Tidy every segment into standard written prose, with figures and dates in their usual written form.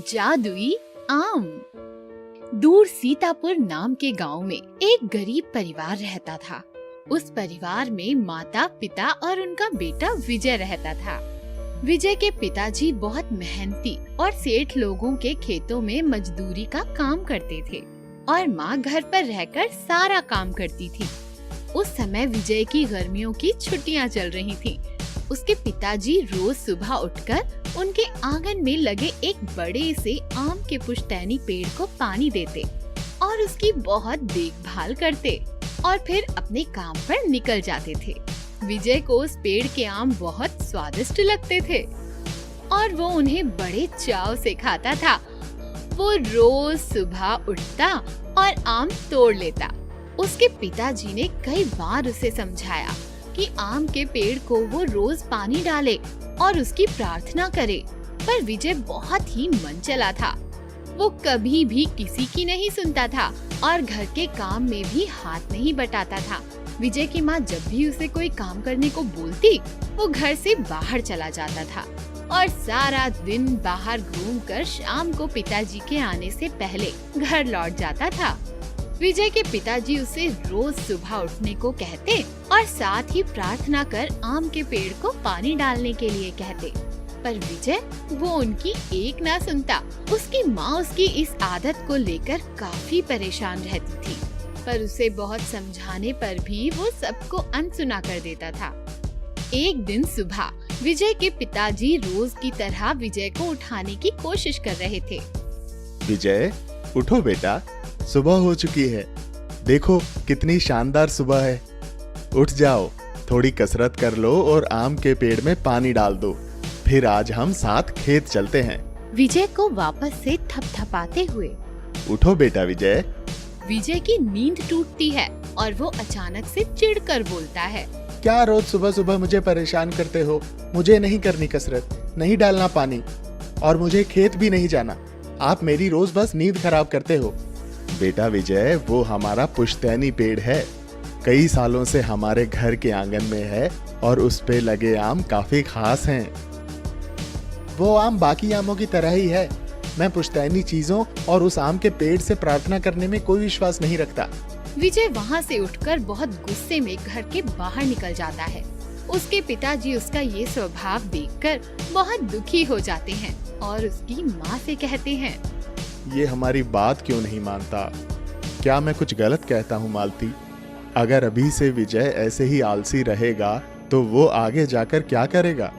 जादुई आम। दूर सीतापुर नाम के गांव में एक गरीब परिवार रहता था। उस परिवार में माता, पिता और उनका बेटा विजय रहता था। विजय के पिताजी बहुत मेहनती और सेठ लोगों के खेतों में मजदूरी का काम करते थे और माँ घर पर रहकर सारा काम करती थी। उस समय विजय की गर्मियों की छुट्टियाँ चल रही थीं। उसके पिताजी रोज सुबह उठकर उनके आंगन में लगे एक बड़े से आम के पुश्तैनी पेड़ को पानी देते और उसकी बहुत देखभाल करते और फिर अपने काम पर निकल जाते थे। विजय को उस पेड़ के आम बहुत स्वादिष्ट लगते थे और वो उन्हें बड़े चाव से खाता था। वो रोज सुबह उठता और आम तोड़ लेता। उसके पिताजी ने कई बार उसे समझाया कि आम के पेड़ को वो रोज पानी डाले और उसकी प्रार्थना करे, पर विजय बहुत ही मनचला था। वो कभी भी किसी की नहीं सुनता था और घर के काम में भी हाथ नहीं बटाता था। विजय की माँ जब भी उसे कोई काम करने को बोलती, वो घर से बाहर चला जाता था और सारा दिन बाहर घूमकर शाम को पिताजी के आने से पहले घर लौट जाता था। विजय के पिताजी उसे रोज सुबह उठने को कहते और साथ ही प्रार्थना कर आम के पेड़ को पानी डालने के लिए कहते, पर विजय वो उनकी एक ना सुनता। उसकी माँ उसकी इस आदत को लेकर काफी परेशान रहती थी, पर उसे बहुत समझाने पर भी वो सबको अनसुना कर देता था। एक दिन सुबह विजय के पिताजी रोज की तरह विजय को उठाने की कोशिश कर रहे थे। विजय, उठो बेटा, सुबह हो चुकी है। देखो कितनी शानदार सुबह है। उठ जाओ, थोड़ी कसरत कर लो और आम के पेड़ में पानी डाल दो। फिर आज हम साथ खेत चलते हैं। विजय को वापस से थपथपाते हुए। उठो बेटा विजय। विजय की नींद टूटती है और वो अचानक से चिढ़कर बोलता है, क्या रोज सुबह सुबह मुझे परेशान करते हो? मुझे नहीं करनी कसरत, नहीं डालना पानी और मुझे खेत भी नहीं जाना। आप मेरी रोज बस नींद खराब करते हो। बेटा विजय, वो हमारा पुश्तैनी पेड़ है। कई सालों से हमारे घर के आंगन में है और उस पे लगे आम काफी खास हैं। वो आम बाकी आमों की तरह ही है। मैं पुश्तैनी चीजों और उस आम के पेड़ से प्रार्थना करने में कोई विश्वास नहीं रखता। विजय वहाँ से उठकर बहुत गुस्से में घर के बाहर निकल जाता है। उसके पिताजी उसका ये स्वभाव देखकर बहुत दुखी हो जाते हैं और उसकी माँ से कहते हैं, ये हमारी बात क्यों नहीं मानता? क्या मैं कुछ गलत कहता हूँ मालती? अगर अभी से विजय ऐसे ही आलसी रहेगा तो वो आगे जाकर क्या करेगा?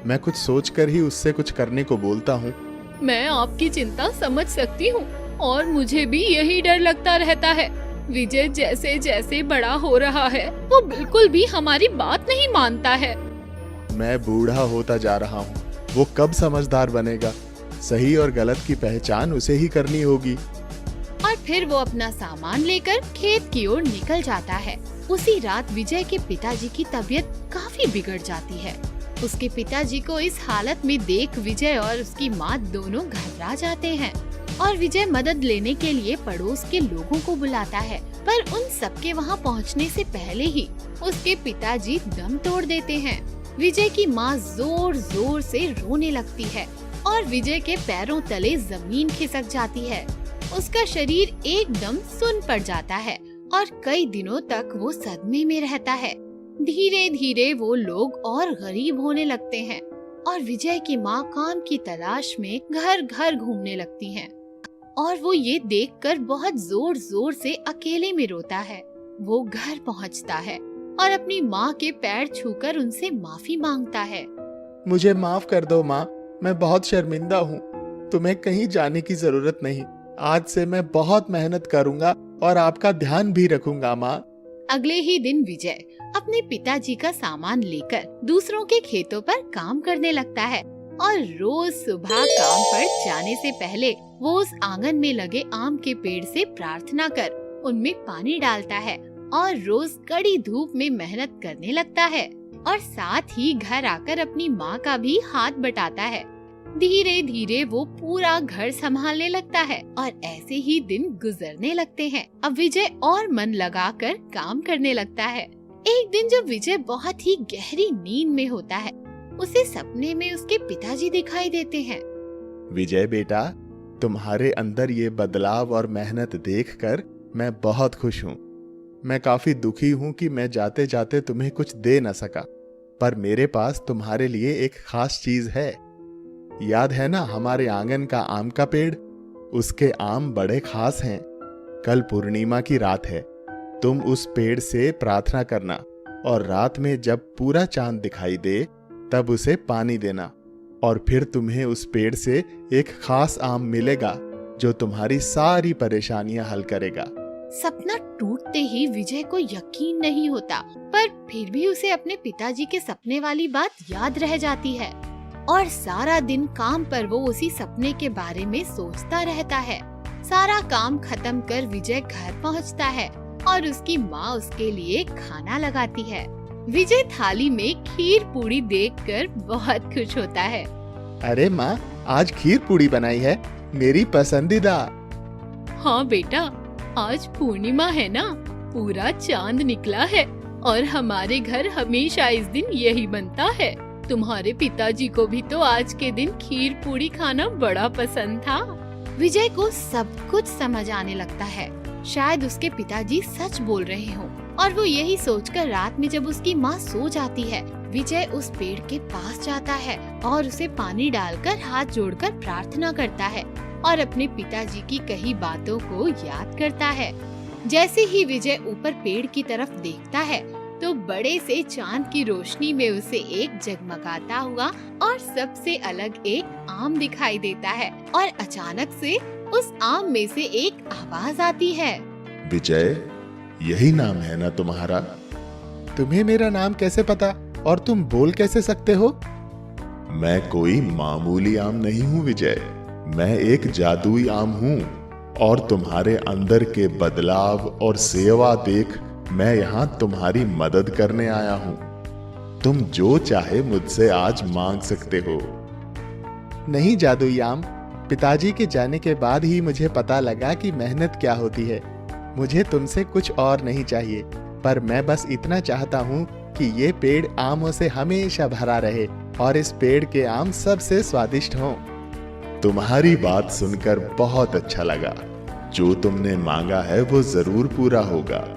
मैं कुछ सोचकर ही उससे कुछ करने को बोलता हूँ। मैं आपकी चिंता समझ सकती हूँ और मुझे भी यही डर लगता रहता है। विजय जैसे जैसे बड़ा हो रहा है वो बिल्कुल भी हमारी बात नहीं मानता है। मैं बूढ़ा होता जा रहा हूँ, वो कब समझदार बनेगा? सही और गलत की पहचान उसे ही करनी होगी। और फिर वो अपना सामान लेकर खेत की ओर निकल जाता है। उसी रात विजय के पिताजी की तबीयत काफी बिगड़ जाती है। उसके पिताजी को इस हालत में देख विजय और उसकी माँ दोनों घबरा जाते हैं और विजय मदद लेने के लिए पड़ोस के लोगों को बुलाता है, पर उन सबके वहाँ पहुँचने से पहले ही उसके पिताजी दम तोड़ देते हैं। विजय की माँ जोर जोर से रोने लगती है और विजय के पैरों तले जमीन खिसक जाती है। उसका शरीर एकदम सुन्न पड़ जाता है और कई दिनों तक वो सदमे में रहता है। धीरे धीरे वो लोग और गरीब होने लगते हैं और विजय की माँ काम की तलाश में घर घर घूमने लगती हैं और वो ये देखकर बहुत जोर जोर से अकेले में रोता है। वो घर पहुँचता है और अपनी माँ के पैर छूकर उनसे माफी मांगता है। मुझे माफ कर दो माँ, मैं बहुत शर्मिंदा हूँ। तुम्हें कहीं जाने की जरूरत नहीं। आज से मैं बहुत मेहनत करूँगा और आपका ध्यान भी रखूंगा माँ। अगले ही दिन विजय अपने पिताजी का सामान लेकर दूसरों के खेतों पर काम करने लगता है और रोज सुबह काम पर जाने से पहले वो उस आंगन में लगे आम के पेड़ से प्रार्थना कर उनमें पानी डालता है और रोज कड़ी धूप में मेहनत करने लगता है और साथ ही घर आकर अपनी माँ का भी हाथ बटाता है। धीरे धीरे वो पूरा घर संभालने लगता है और ऐसे ही दिन गुजरने लगते हैं। अब विजय और मन लगाकर काम करने लगता है। एक दिन जब विजय बहुत ही गहरी नींद में होता है, उसे सपने में उसके पिताजी दिखाई देते हैं। विजय बेटा, तुम्हारे अंदर ये बदलाव और मेहनत देखकर मैं बहुत खुश हूं। मैं काफी दुखी हूं कि मैं जाते जाते तुम्हें कुछ दे न सका, पर मेरे पास तुम्हारे लिए एक खास चीज है। याद है ना हमारे आंगन का आम का पेड़? उसके आम बड़े खास हैं। कल पूर्णिमा की रात है। तुम उस पेड़ से प्रार्थना करना और रात में जब पूरा चांद दिखाई दे तब उसे पानी देना, और फिर तुम्हें उस पेड़ से एक खास आम मिलेगा जो तुम्हारी सारी परेशानियां हल करेगा। सपना टूटते ही विजय को यकीन नहीं होता, पर फिर भी उसे अपने पिताजी के सपने वाली बात याद रह जाती है और सारा दिन काम पर वो उसी सपने के बारे में सोचता रहता है। सारा काम खत्म कर विजय घर पहुंचता है और उसकी माँ उसके लिए खाना लगाती है। विजय थाली में खीर पूड़ी देखकर बहुत खुश होता है। अरे माँ, आज खीर पूड़ी बनाई है, मेरी पसंदीदा। हाँ बेटा, आज पूर्णिमा है ना, पूरा चांद निकला है और हमारे घर हमेशा इस दिन यही बनता है। तुम्हारे पिताजी को भी तो आज के दिन खीर पूड़ी खाना बड़ा पसंद था। विजय को सब कुछ समझ आने लगता है। शायद उसके पिताजी सच बोल रहे हों और वो यही सोचकर रात में जब उसकी माँ सो जाती है, विजय उस पेड़ के पास जाता है और उसे पानी डालकर हाथ जोड़कर प्रार्थना करता है और अपने पिताजी की कही बातों को याद करता है। जैसे ही विजय ऊपर पेड़ की तरफ देखता है तो बड़े से चांद की रोशनी में उसे एक जगमगाता हुआ और सबसे अलग एक आम दिखाई देता है और अचानक से उस आम में से एक आवाज आती है। विजय, यही नाम है ना तुम्हारा? तुम्हें मेरा नाम कैसे पता और तुम बोल कैसे सकते हो? मैं कोई मामूली आम नहीं हूँ विजय, मैं एक जादुई आम हूँ और तुम्हारे अंदर के बदलाव और सेवा देख मैं यहाँ तुम्हारी मदद करने आया हूँ। तुम जो चाहे मुझसे आज मांग सकते हो। नहीं जादुई आम, पिताजी के जाने के बाद ही मुझे पता लगा कि मेहनत क्या होती है। मुझे तुमसे कुछ और नहीं चाहिए, पर मैं बस इतना चाहता हूँ कि ये पेड़ आमों से हमेशा भरा रहे और इस पेड़ के आम सबसे स्वादिष्ट हों। तुम्हारी बात सुनकर बहुत अच्छा लगा। जो तुमने मांगा है वो जरूर पूरा होगा।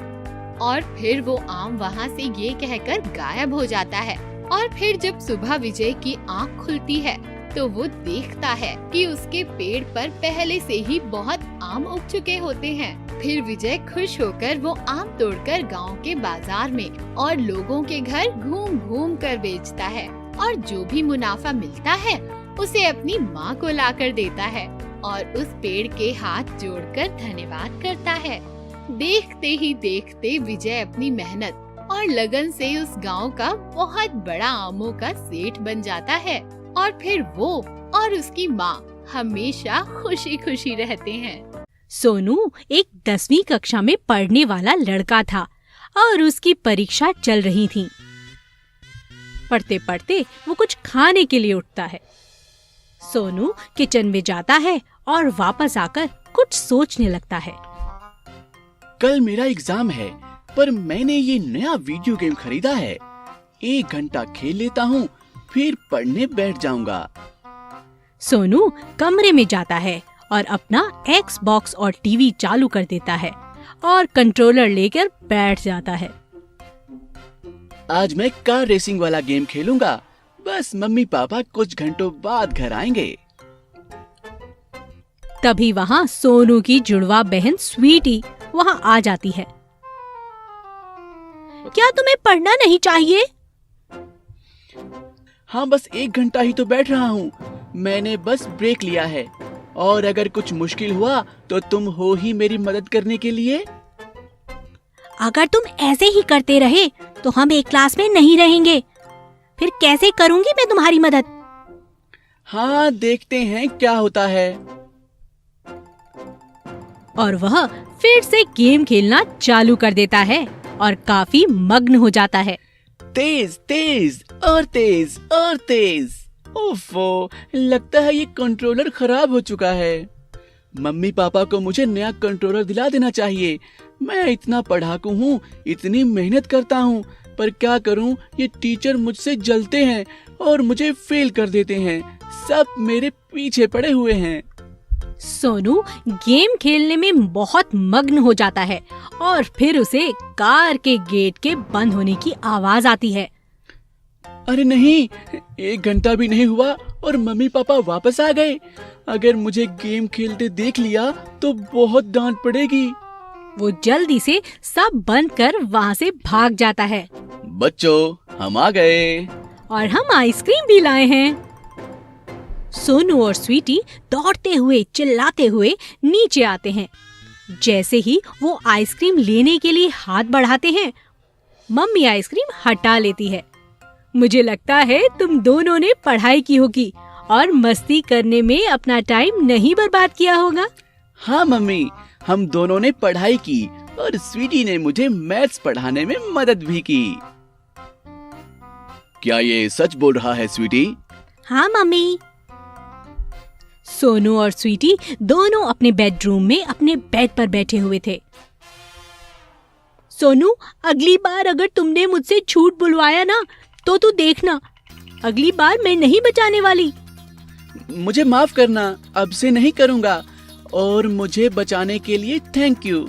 और फिर वो आम वहाँ से ये कहकर गायब हो जाता है। और फिर जब सुबह विजय की आँख खुलती है तो वो देखता है कि उसके पेड़ पर पहले से ही बहुत आम उग चुके होते हैं। फिर विजय खुश होकर वो आम तोड़कर गांव के बाजार में और लोगों के घर घूम घूम कर बेचता है और जो भी मुनाफा मिलता है उसे अपनी माँ को लाकर देता है और उस पेड़ के हाथ जोड़कर धन्यवाद करता है। देखते ही देखते विजय अपनी मेहनत और लगन से उस गांव का बहुत बड़ा आमों का सेठ बन जाता है और फिर वो और उसकी माँ हमेशा खुशी खुशी रहते हैं। सोनू एक 10वीं कक्षा में पढ़ने वाला लड़का था और उसकी परीक्षा चल रही थी। पढ़ते पढ़ते वो कुछ खाने के लिए उठता है। सोनू किचन में जाता है और वापस आकर कुछ सोचने लगता है। कल मेरा एग्जाम है, पर मैंने ये नया वीडियो गेम खरीदा है। 1 घंटा खेल लेता हूँ, फिर पढ़ने बैठ जाऊंगा। सोनू कमरे में जाता है और अपना Xbox और टीवी चालू कर देता है और कंट्रोलर लेकर बैठ जाता है। आज मैं कार रेसिंग वाला गेम खेलूंगा। बस मम्मी पापा कुछ घंटों बाद घर आएंगे। तभी वहाँ सोनू की जुड़वा बहन स्वीटी वहाँ आ जाती है। क्या तुम्हें पढ़ना नहीं चाहिए? हाँ, बस 1 घंटा ही तो बैठ रहा हूँ। मैंने बस ब्रेक लिया है और अगर कुछ मुश्किल हुआ तो तुम हो ही मेरी मदद करने के लिए। अगर तुम ऐसे ही करते रहे तो हम एक क्लास में नहीं रहेंगे। फिर कैसे करूँगी मैं तुम्हारी मदद? हाँ, देखते हैं क्या होता है। और वह फिर से गेम खेलना चालू कर देता है और काफी मग्न हो जाता है। तेज तेज और तेज और तेज। ओफो, लगता है ये कंट्रोलर खराब हो चुका है। मम्मी पापा को मुझे नया कंट्रोलर दिला देना चाहिए। मैं इतना पढ़ाकू हूँ, इतनी मेहनत करता हूँ, पर क्या करूँ, ये टीचर मुझसे जलते हैं और मुझे फेल कर देते हैं। सब मेरे पीछे पड़े हुए हैं। सोनू गेम खेलने में बहुत मग्न हो जाता है और फिर उसे कार के गेट के बंद होने की आवाज आती है। अरे नहीं, 1 घंटा भी नहीं हुआ और मम्मी पापा वापस आ गए। अगर मुझे गेम खेलते देख लिया तो बहुत डांट पड़ेगी। वो जल्दी से सब बंद कर वहाँ से भाग जाता है। बच्चों, हम आ गए। और हम आइसक्रीम भी लाए हैं। सोनू और स्वीटी दौड़ते हुए चिल्लाते हुए नीचे आते हैं। जैसे ही वो आइसक्रीम लेने के लिए हाथ बढ़ाते हैं, मम्मी आइसक्रीम हटा लेती है। मुझे लगता है तुम दोनों ने पढ़ाई की होगी और मस्ती करने में अपना टाइम नहीं बर्बाद किया होगा। हाँ मम्मी, हम दोनों ने पढ़ाई की और स्वीटी ने मुझे मैथ्स पढ़ाने में मदद भी की। क्या ये सच बोल रहा है स्वीटी? हाँ मम्मी। सोनू और स्वीटी दोनों अपने बेडरूम में अपने बेड पर बैठे हुए थे। सोनू, अगली बार अगर तुमने मुझसे झूठ बुलवाया ना तो तू देखना, अगली बार मैं नहीं बचाने वाली। मुझे माफ करना, अब से नहीं करूँगा और मुझे बचाने के लिए थैंक यू।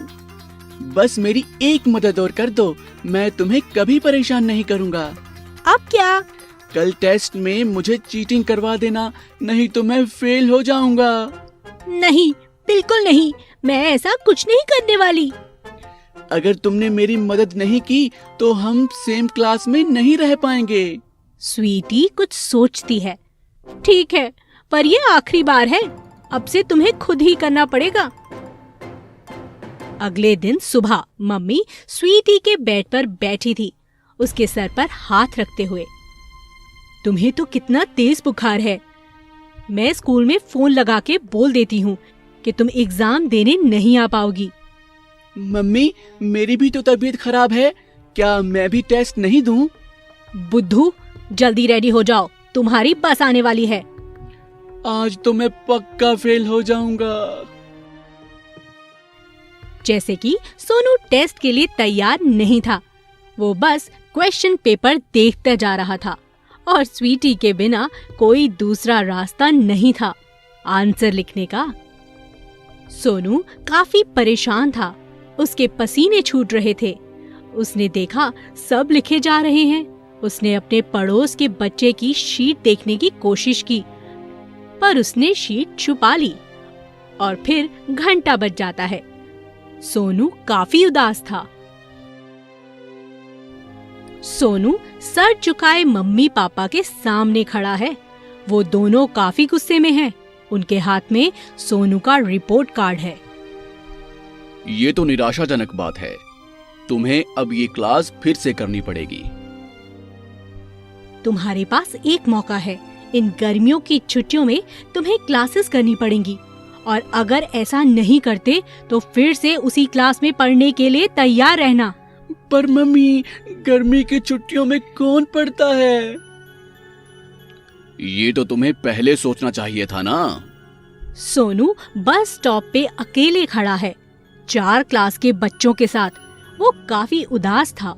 बस मेरी एक मदद और कर दो, मैं तुम्हें कभी परेशान नहीं करूँगा। अब क्या? कल टेस्ट में मुझे चीटिंग करवा देना, नहीं तो मैं फेल हो जाऊंगा। नहीं, बिल्कुल नहीं, मैं ऐसा कुछ नहीं करने वाली। अगर तुमने मेरी मदद नहीं की तो हम सेम क्लास में नहीं रह पाएंगे। स्वीटी कुछ सोचती है। ठीक है, पर ये आखिरी बार है, अब से तुम्हें खुद ही करना पड़ेगा। अगले दिन सुबह मम्मी स्वीटी के बेड पर बैठी थी, उसके सर पर हाथ रखते हुए। तुम्हें तो कितना तेज बुखार है। मैं स्कूल में फोन लगा के बोल देती हूँ कि तुम एग्जाम देने नहीं आ पाओगी। मम्मी, मेरी भी तो तबीयत खराब है, क्या मैं भी टेस्ट नहीं दूं? बुद्धू, जल्दी रेडी हो जाओ, तुम्हारी बस आने वाली है। आज तो मैं पक्का फेल हो जाऊंगा। जैसे कि सोनू टेस्ट के लिए तैयार नहीं था, वो बस क्वेश्चन पेपर देखता जा रहा था और स्वीटी के बिना कोई दूसरा रास्ता नहीं था आंसर लिखने का। सोनू काफी परेशान था, उसके पसीने छूट रहे थे। उसने देखा सब लिखे जा रहे हैं। उसने अपने पड़ोस के बच्चे की शीट देखने की कोशिश की, पर उसने शीट छुपा ली और फिर घंटा बज जाता है। सोनू काफी उदास था। सोनू सर झुकाए मम्मी पापा के सामने खड़ा है। वो दोनों काफी गुस्से में हैं। उनके हाथ में सोनू का रिपोर्ट कार्ड है। ये तो निराशाजनक बात है। तुम्हें अब ये क्लास फिर से करनी पड़ेगी। तुम्हारे पास एक मौका है। इन गर्मियों की छुट्टियों में तुम्हें क्लासेस करनी पड़ेंगी और अगर ऐसा नहीं करते तो फिर से उसी क्लास में पढ़ने के लिए तैयार रहना। पर मम्मी, गर्मी की छुट्टियों में कौन पढ़ता है? ये तो तुम्हें पहले सोचना चाहिए था ना। सोनू बस स्टॉप पे अकेले खड़ा है, 4 क्लास के बच्चों के साथ। वो काफी उदास था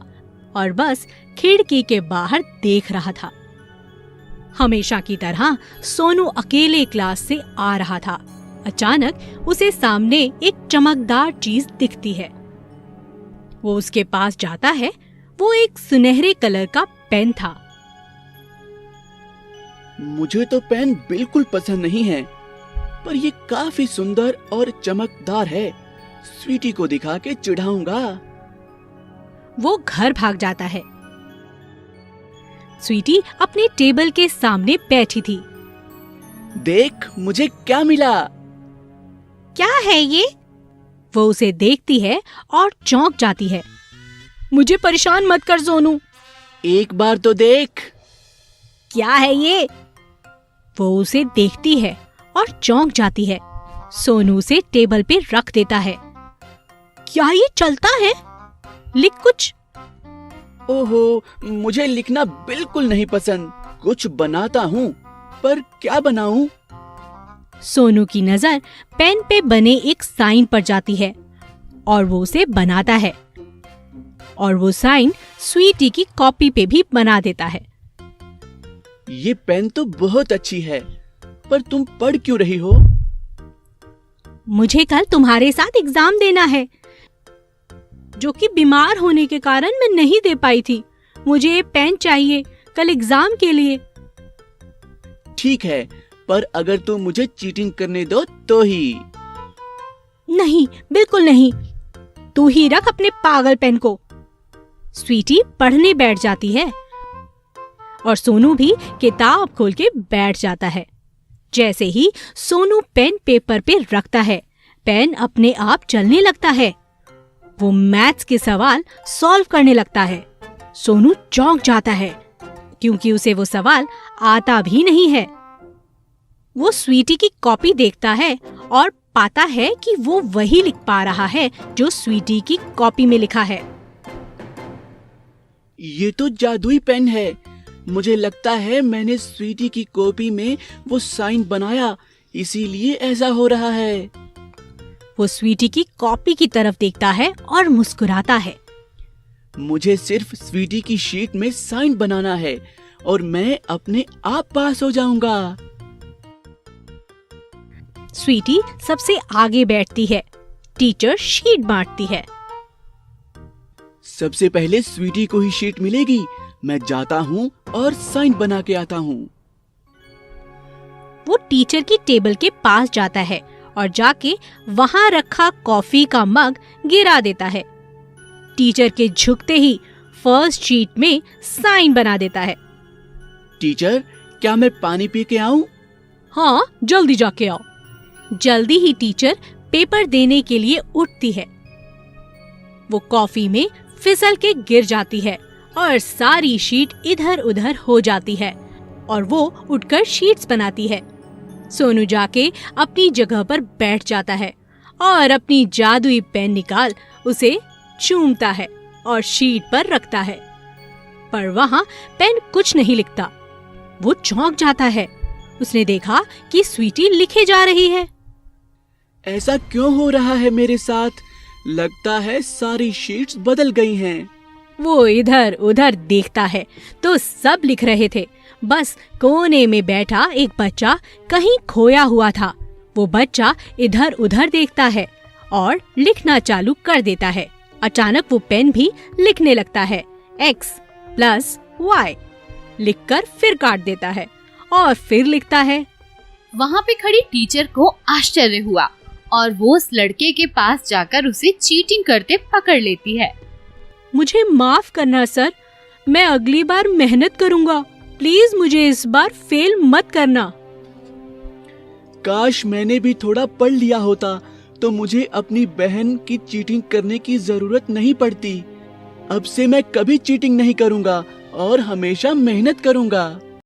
और बस खिड़की के बाहर देख रहा था। हमेशा की तरह सोनू अकेले क्लास से आ रहा था। अचानक उसे सामने एक चमकदार चीज दिखती है। वो उसके पास जाता है। वो एक सुनहरे कलर का पेन था। मुझे तो पेन बिल्कुल पसंद नहीं है, पर ये काफी सुंदर और चमकदार है। स्वीटी को दिखा के चिढ़ाऊंगा। वो घर भाग जाता है। स्वीटी अपने टेबल के सामने बैठी थी। देख, मुझे क्या मिला। क्या है ये? वो उसे देखती है और चौंक जाती है। मुझे परेशान मत कर सोनू। एक बार तो देख। क्या है ये? वो उसे देखती है और चौंक जाती है। सोनू उसे टेबल पे रख देता है। क्या ये चलता है? लिख कुछ। ओहो, मुझे लिखना बिल्कुल नहीं पसंद। कुछ बनाता हूँ, पर क्या बनाऊं? सोनू की नजर पेन पे बने एक साइन पर जाती है और वो उसे बनाता है और वो साइन स्वीटी की कॉपी पे भी बना देता है। ये पेन तो बहुत अच्छी है, पर तुम पढ़ क्यों रही हो? मुझे कल तुम्हारे साथ एग्जाम देना है, जो कि बीमार होने के कारण मैं नहीं दे पाई थी। मुझे ये पेन चाहिए कल एग्जाम के लिए। ठीक है, पर अगर तुम मुझे चीटिंग करने दो तो ही। नहीं, बिल्कुल नहीं। तू ही रख अपने पागल पेन को। स्वीटी पढ़ने बैठ जाती है और सोनू भी किताब खोल के बैठ जाता है। जैसे ही सोनू पेन पेपर पे रखता है, पेन अपने आप चलने लगता है। वो मैथ्स के सवाल सॉल्व करने लगता है। सोनू चौंक जाता है क्योंकि उसे वो सवाल आता भी नहीं है। वो स्वीटी की कॉपी देखता है और पाता है कि वो वही लिख पा रहा है जो स्वीटी की कॉपी में लिखा है। ये तो जादुई पेन है। मुझे लगता है मैंने स्वीटी की कॉपी में वो साइन बनाया, इसीलिए ऐसा हो रहा है। वो स्वीटी की कॉपी की तरफ देखता है और मुस्कुराता है। मुझे सिर्फ स्वीटी की शीट में साइन बनाना है और मैं अपने आप पास हो जाऊंगा। स्वीटी सबसे आगे बैठती है। टीचर शीट बांटती है। सबसे पहले स्वीटी को ही शीट मिलेगी। मैं जाता हूँ और साइन बना के आता हूँ। वो टीचर की टेबल के पास जाता है और जाके वहां रखा कॉफी का मग गिरा देता है। टीचर के झुकते ही फर्स्ट शीट में साइन बना देता है। टीचर, क्या मैं पानी पी के आऊं? हाँ, जल्दी जाके आओ। जल्दी ही टीचर पेपर देने के लिए उठती है। वो कॉफी में फिसल के गिर जाती है और सारी शीट इधर उधर हो जाती है और वो उठकर शीट्स बनाती है। सोनू जाके अपनी जगह पर बैठ जाता है और अपनी जादुई पेन निकाल उसे चूमता है और शीट पर रखता है, पर वहाँ पेन कुछ नहीं लिखता। वो चौंक जाता है। उसने देखा कि स्वीटी लिखे जा रही है। ऐसा क्यों हो रहा है मेरे साथ? लगता है सारी शीट्स बदल गई हैं। वो इधर उधर देखता है तो सब लिख रहे थे। बस कोने में बैठा एक बच्चा कहीं खोया हुआ था। वो बच्चा इधर उधर देखता है और लिखना चालू कर देता है। अचानक वो पेन भी लिखने लगता है। x+y लिखकर फिर काट देता है और फिर लिखता है। वहाँ पे खड़ी टीचर को आश्चर्य हुआ और वो उस लड़के के पास जाकर उसे चीटिंग करते पकड़ लेती है। मुझे माफ करना सर, मैं अगली बार मेहनत करूंगा। प्लीज मुझे इस बार फेल मत करना। काश मैंने भी थोड़ा पढ़ लिया होता तो मुझे अपनी बहन की चीटिंग करने की जरूरत नहीं पड़ती। अब से मैं कभी चीटिंग नहीं करूंगा और हमेशा मेहनत करूंगा।